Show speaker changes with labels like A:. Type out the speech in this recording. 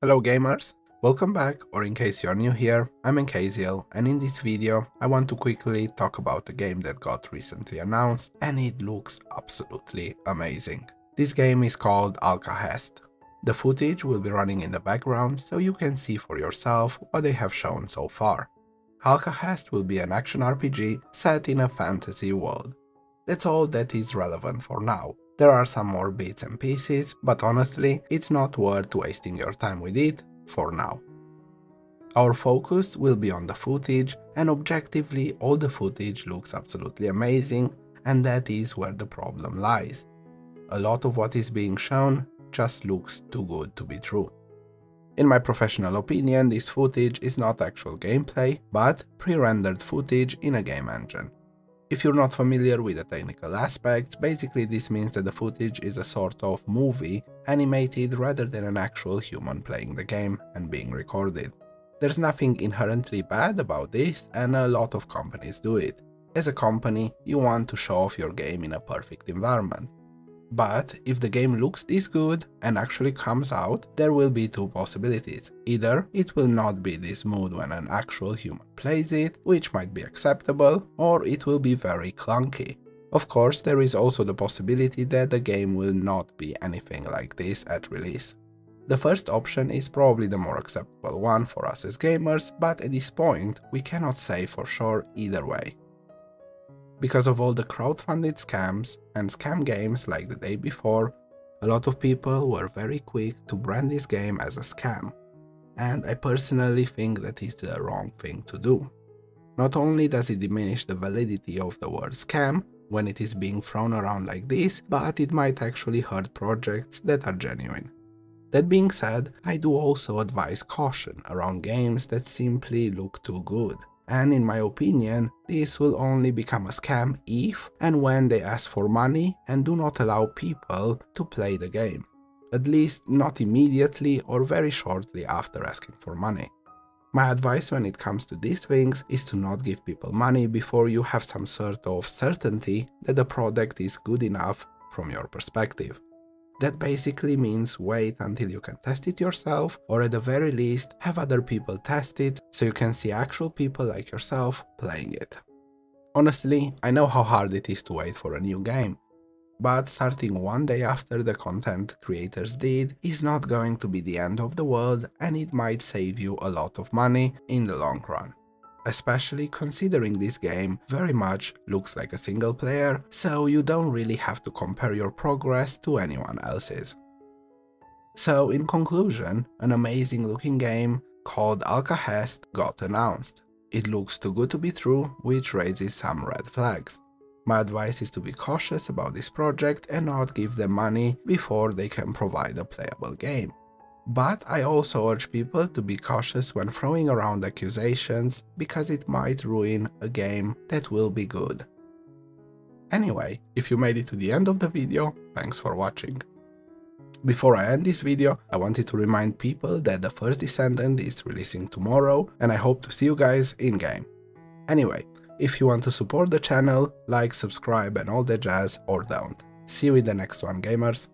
A: Hello gamers, welcome back, or in case you're new here, I'm Encasiel, and in this video I want to quickly talk about a game that got recently announced and it looks absolutely amazing. This game is called Alkahest. The footage will be running in the background so you can see for yourself what they have shown so far. Alkahest will be an action RPG set in a fantasy world. That's all that is relevant for now. There are some more bits and pieces, but honestly, it's not worth wasting your time with it for now. Our focus will be on the footage, and objectively all the footage looks absolutely amazing, and that is where the problem lies. A lot of what is being shown just looks too good to be true. In my professional opinion, this footage is not actual gameplay, but pre-rendered footage in a game engine. If you're not familiar with the technical aspects, basically this means that the footage is a sort of movie animated rather than an actual human playing the game and being recorded. There's nothing inherently bad about this, and a lot of companies do it. As a company, you want to show off your game in a perfect environment. But if the game looks this good and actually comes out, there will be two possibilities. Either it will not be this smooth when an actual human plays it, which might be acceptable, or it will be very clunky. Of course, there is also the possibility that the game will not be anything like this at release. The first option is probably the more acceptable one for us as gamers, but at this point we cannot say for sure either way. Because of all the crowdfunded scams and scam games like the day before, a lot of people were very quick to brand this game as a scam. And I personally think that is the wrong thing to do. Not only does it diminish the validity of the word scam when it is being thrown around like this, but it might actually hurt projects that are genuine. That being said, I do also advise caution around games that simply look too good. And in my opinion, this will only become a scam if and when they ask for money and do not allow people to play the game. At least not immediately or very shortly after asking for money. My advice when it comes to these things is to not give people money before you have some sort of certainty that the product is good enough from your perspective. That basically means wait until you can test it yourself, or at the very least have other people test it so you can see actual people like yourself playing it. Honestly, I know how hard it is to wait for a new game, but starting one day after the content creators did is not going to be the end of the world, and it might save you a lot of money in the long run. Especially considering this game very much looks like a single player, so you don't really have to compare your progress to anyone else's. So in conclusion, an amazing looking game called Alkahest got announced. It looks too good to be true, which raises some red flags. My advice is to be cautious about this project and not give them money before they can provide a playable game. But I also urge people to be cautious when throwing around accusations, because it might ruin a game that will be good. Anyway, if you made it to the end of the video, thanks for watching. Before I end this video, I wanted to remind people that the first Descendant is releasing tomorrow, and I hope to see you guys in-game. Anyway, if you want to support the channel, like, subscribe and all that jazz, or don't. See you in the next one, gamers.